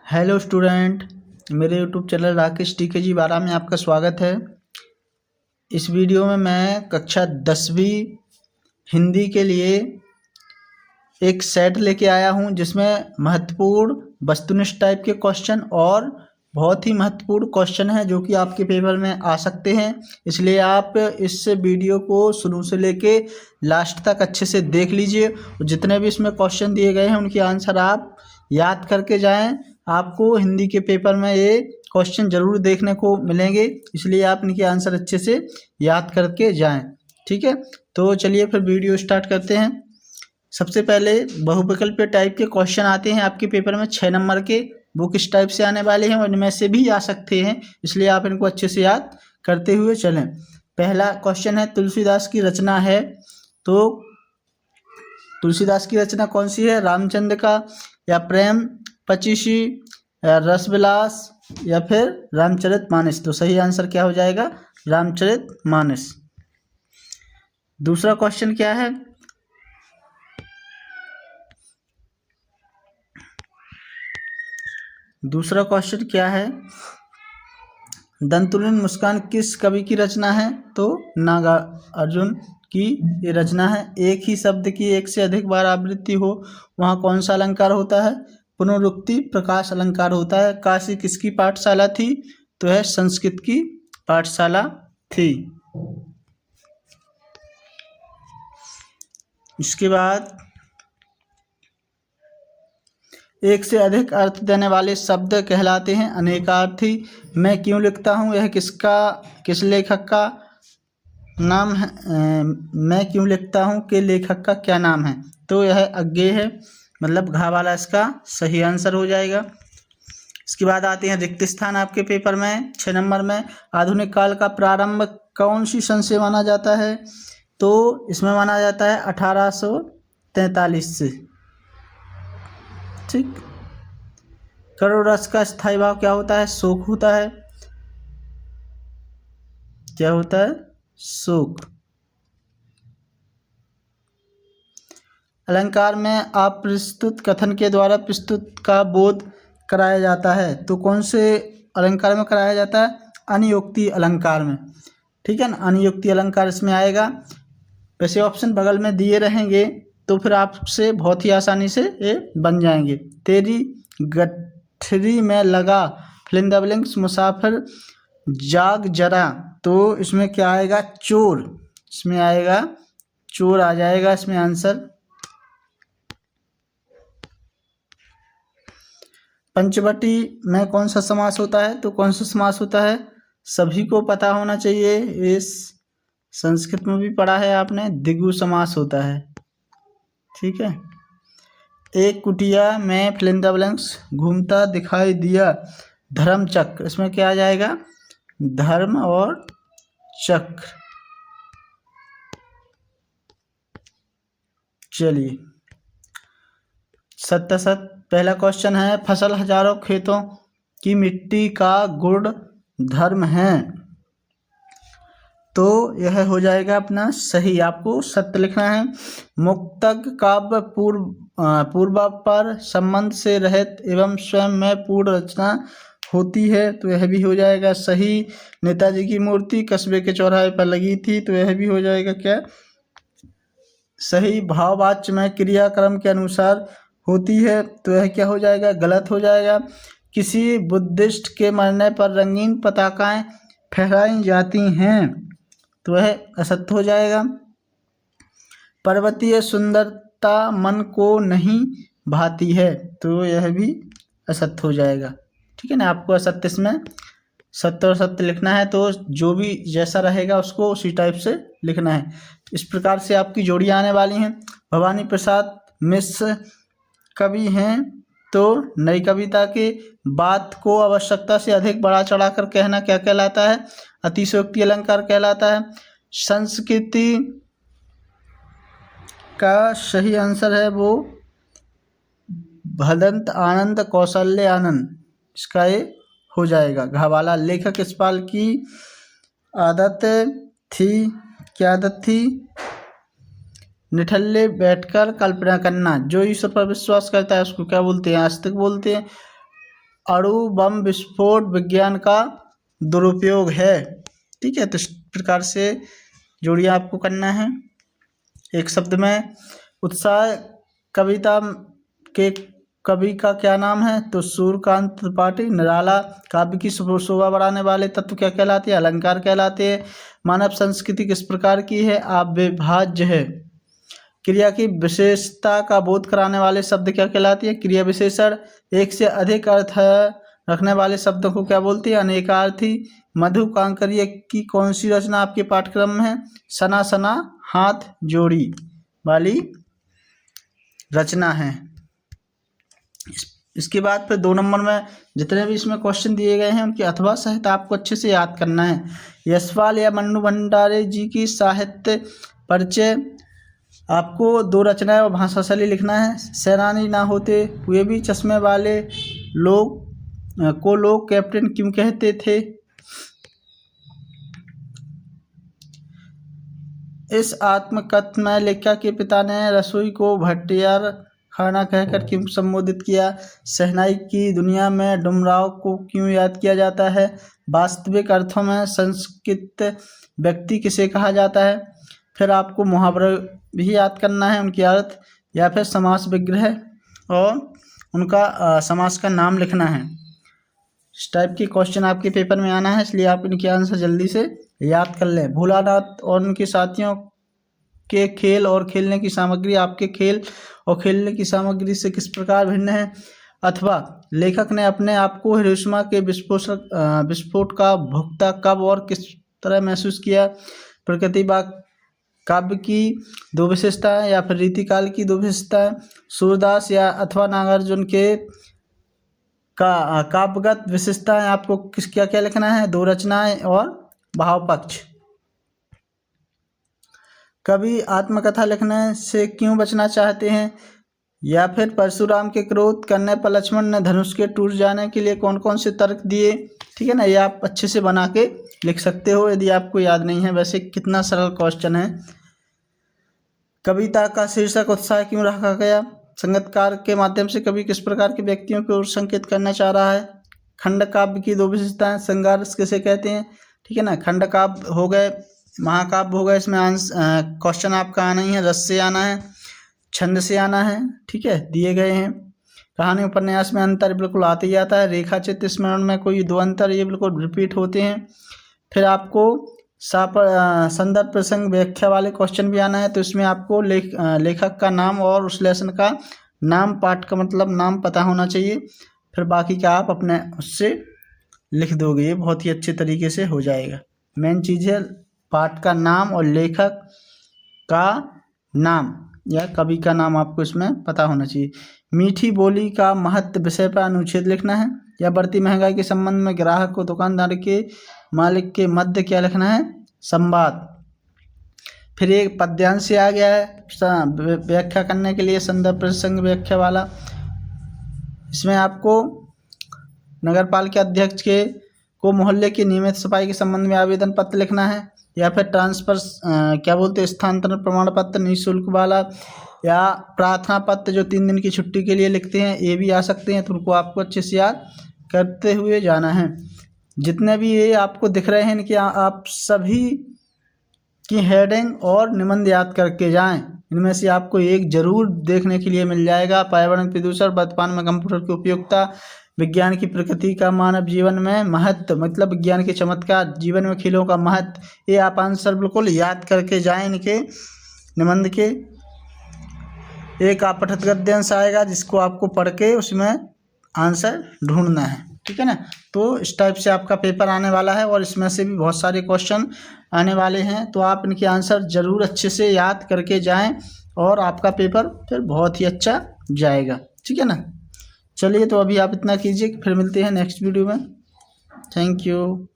Hello student, मेरे YouTube channel Rakesh टीके जी 12 में आपका स्वागत है। इस वीडियो में मैं कक्षा 10वीं हिंदी के लिए एक सेट लेके आया हूं जिसमें महत्वपूर्ण वस्तुनिष्ठ टाइप के क्वेश्चन और बहुत ही महत्वपूर्ण क्वेश्चन है जो कि आपके पेपर में आ सकते हैं। इसलिए आप इस वीडियो को शुरू से लेके लास्ट तक अच्छे से देख लीजिए और जितने भी इसमें क्वेश्चन दिए गए हैं उनके आंसर आप याद करके जाएं। आपको हिंदी के पेपर में ये क्वेश्चन ज़रूर देखने को मिलेंगे, इसलिए आप इनके आंसर अच्छे से याद करके जाएं। ठीक है, तो चलिए फिर वीडियो स्टार्ट करते हैं। सबसे पहले बहुविकल्पीय टाइप के क्वेश्चन आते हैं आपके पेपर में 6 नंबर के। वो किस टाइप से आने वाले हैं और इनमें से भी आ सकते हैं, इसलिए आप इनको अच्छे से याद करते हुए चलें। पहला क्वेश्चन है, तुलसीदास की रचना है, तो तुलसीदास की रचना कौन सी है? रामचंद्र का, या प्रेम पचीसी, या रसविलास, या फिर रामचरितमानस। तो सही आंसर क्या हो जाएगा? रामचरितमानस। दूसरा क्वेश्चन क्या है? दूसरा क्वेश्चन क्या है? दंतुलिन मुस्कान किस कवि की रचना है? तो नागार्जुन की ये रचना है। एक ही शब्द की एक से अधिक बार आवृत्ति हो वहाँ कौन सा अलंकार होता है? पुनरुक्ति प्रकाश अलंकार होता है। काशी किसकी पाठशाला थी? तो है संस्कृत की पाठशाला थी। इसके बाद एक से अधिक अर्थ देने वाले शब्द कहलाते हैं अनेकार्थी। मैं क्यों लिखता हूँ, यह किस लेखक का नाम है? मैं क्यों लिखता हूँ के लेखक का क्या नाम है? तो यह अज्ञेय है, मतलब घा वाला इसका सही आंसर हो जाएगा। इसके बाद आते हैं रिक्त स्थान आपके पेपर में 6 नंबर में। आधुनिक काल का प्रारंभ कौन सी सन से माना जाता है? तो इसमें माना जाता है 1843 से। ठीक। करुण रस का स्थायी भाव क्या होता है? शोक होता है। क्या होता है? शोक। अलंकार में अप्रस्तुत कथन के द्वारा प्रस्तुत का बोध कराया जाता है, तो कौन से अलंकार में कराया जाता है? अनियोक्ति अलंकार में। ठीक है ना, अनियोक्ति अलंकार इसमें आएगा। वैसे ऑप्शन बगल में दिए रहेंगे तो फिर आपसे बहुत ही आसानी से ये बन जाएंगे। तेरी गठरी में लगा फिलिंग द ब्लैंक्स, मुसाफिर जाग जरा, तो इसमें क्या आएगा? चोर। इसमें आएगा चोर आ जाएगा इसमें आंसर। पंचवटी में कौन सा समास होता है? तो कौन सा समास होता है? सभी को पता होना चाहिए, इस संस्कृत में भी पढ़ा है आपने, द्विगु समास होता है। ठीक है। एक कुटिया में फिलिंग द ब्लैंक्स घूमता दिखाई दिया धर्म चक्र, इसमें क्या आ जाएगा? धर्म और चक्र। चलिए, सत्य सत पहला क्वेश्चन है, फसल हजारों खेतों की मिट्टी का गुण धर्म है, तो यह हो जाएगा अपना सही। आपको सत्य लिखना है। मुक्तक काव्य पूर्व पर संबंध से रहित एवं स्वयं में पूर्ण रचना होती है, तो यह भी हो जाएगा सही। नेताजी की मूर्ति कस्बे के चौराहे पर लगी थी, तो यह भी हो जाएगा क्या? सही। भाववाच्य में क्रियाक्रम के अनुसार होती है, तो यह क्या हो जाएगा? गलत हो जाएगा। किसी बुद्धिस्ट के मरने पर रंगीन पताकाएं फहराई जाती हैं, तो वह असत्य हो जाएगा। पर्वतीय सुंदरता मन को नहीं भाती है, तो यह भी असत्य हो जाएगा। ठीक है ना, आपको असत्य इसमें सत्य और सत्य लिखना है, तो जो भी जैसा रहेगा उसको उसी टाइप से लिखना है। इस प्रकार से आपकी जोड़ियाँ आने वाली हैं। भवानी प्रसाद मिश्र कवि हैं, तो नई कविता के बात को आवश्यकता से अधिक बढ़ा चढ़ाकर कहना क्या कहलाता है? अतिशयोक्ति अलंकार कहलाता है। संस्कृति का सही आंसर है वो भदंत आनंद कौशल्य आनंद, इसका ये हो जाएगा घा वाला। लेखक यशपाल की आदत थी, क्या आदत थी? निठल्ले बैठकर कल्पना करना। जो ईश्वर पर विश्वास करता है उसको क्या बोलते हैं? आस्तिक बोलते हैं। अणु बम विस्फोट विज्ञान का दुरुपयोग है। ठीक है, तो इस प्रकार से जोड़िए आपको करना है। एक शब्द में उत्साह कविता के कवि का क्या नाम है? तो सूर्यकांत त्रिपाठी। निराला काव्य की शोभा बढ़ाने वाले तत्व क्या कहलाते हैं? अलंकार कहलाते हैं। मानव संस्कृति किस प्रकार की है? अविभाज्य है। क्रिया की विशेषता का बोध कराने वाले शब्द क्या कहलाती है? क्रिया विशेषण। एक से अधिक अर्थ रखने वाले शब्दों को क्या बोलते हैं? अनेकार्थी। मधु कांकरिया की कौन सी रचना आपके पाठ्यक्रम में है? सना सना हाथ जोड़ी वाली रचना है। इसके बाद फिर 2 नंबर में जितने भी इसमें क्वेश्चन दिए गए हैं उनकी अथवा सहित आपको अच्छे से याद करना है। यशपाल या मन्नू भंडारे जी की साहित्य परिचय, आपको 2 रचनाएं और भाषा शैली लिखना है। सेनानी ना होते हुए भी चश्मे वाले लोग कैप्टन क्यों कहते थे? इस आत्मकथन में लेखक के पिता ने रसोई को भटियार खाना कहकर क्यों संबोधित किया? शहनाई की दुनिया में डुमराव को क्यों याद किया जाता है? वास्तविक अर्थों में संस्कृत व्यक्ति किसे कहा जाता है? फिर आपको मुहावरे भी याद करना है, उनके अर्थ, या फिर समास विग्रह और उनका समास का नाम लिखना है। इस टाइप के क्वेश्चन आपके पेपर में आना है, इसलिए आप इनके आंसर जल्दी से याद कर लें। भोलानाथ और उनके साथियों के खेल और खेलने की सामग्री आपके खेल और खेलने की सामग्री से किस प्रकार भिन्न है? अथवा लेखक ने अपने आप को हिरोशिमा के विस्फोट का भोक्ता कब और किस तरह महसूस किया? प्रकृतिवाद काव्य की 2 विशेषताएं या फिर रीतिकाल की 2 विशेषताएं। सूरदास या अथवा नागार्जुन के काव्यगत विशेषताएं आपको क्या क्या लिखना है? 2 रचनाएं और भाव पक्ष। कवि आत्मकथा लिखने से क्यों बचना चाहते हैं? या फिर परशुराम के क्रोध करने पर लक्ष्मण ने धनुष के टूट जाने के लिए कौन कौन से तर्क दिए? ठीक है ना, ये आप अच्छे से बना के लिख सकते हो यदि आपको याद नहीं है। वैसे कितना सरल क्वेश्चन है। कविता का शीर्षक उत्साह क्यों रखा गया? संगीतकार के माध्यम से कवि किस प्रकार के व्यक्तियों की ओर संकेत करना चाह रहा है? खंड काव्य की 2 विशेषताएं, श्रृंगार रस किसे कहते हैं? ठीक है ना, खंड काव्य हो गए, महाकाव्य हो गए। इसमें क्वेश्चन आपका आना ही है, रस से आना है, छंद से आना है। ठीक है, दिए गए हैं। कहानी उपन्यास में अंतर बिल्कुल आते ही आता है। रेखा चित्र स्मरण में कोई 2 अंतर ये बिल्कुल रिपीट होते हैं। फिर आपको संदर्भ प्रसंग व्याख्या वाले क्वेश्चन भी आना है, तो इसमें आपको लेखक का नाम और उस लेसन का नाम, पाठ का मतलब नाम पता होना चाहिए। फिर बाकी का आप अपने उससे लिख दोगे, ये बहुत ही अच्छे तरीके से हो जाएगा। मेन चीज़ है पाठ का नाम और लेखक का नाम या कवि का नाम आपको इसमें पता होना चाहिए। मीठी बोली का महत्व विषय पर अनुच्छेद लिखना है। या बढ़ती महंगाई के संबंध में ग्राहक को दुकानदार के मालिक के मध्य क्या लिखना है? संवाद। फिर एक पद्यांश से आ गया है व्याख्या करने के लिए, संदर्भ प्रसंग व्याख्या वाला। इसमें आपको नगरपालिका अध्यक्ष को मोहल्ले की नियमित सफाई के संबंध में आवेदन पत्र लिखना है। या फिर ट्रांसफर स्थानांतरण प्रमाण पत्र निःशुल्क वाला, या प्रार्थना पत्र जो 3 दिन की छुट्टी के लिए लिखते हैं, ये भी आ सकते हैं। तो उनको आपको अच्छे से याद करते हुए जाना है। जितने भी ये आपको दिख रहे हैं कि आप सभी की हेडिंग और निबंध याद करके जाएं। इनमें से आपको एक जरूर देखने के लिए मिल जाएगा। पर्यावरण प्रदूषण, वर्तमान में कंप्यूटर की उपयोगिता, विज्ञान की प्रकृति का मानव जीवन में महत्व, मतलब विज्ञान के चमत्कार, जीवन में खेलों का महत्व, ये आप आंसर बिल्कुल याद करके जाएं इनके निबंध के। एक आप पठित गद्यांश आएगा जिसको आपको पढ़ के उसमें आंसर ढूंढना है। ठीक है ना, तो इस टाइप से आपका पेपर आने वाला है और इसमें से भी बहुत सारे क्वेश्चन आने वाले हैं। तो आप इनके आंसर ज़रूर अच्छे से याद करके जाएं और आपका पेपर फिर बहुत ही अच्छा जाएगा। ठीक है ना, चलिए तो अभी आप इतना कीजिए, फिर मिलते हैं नेक्स्ट वीडियो में। Thank you.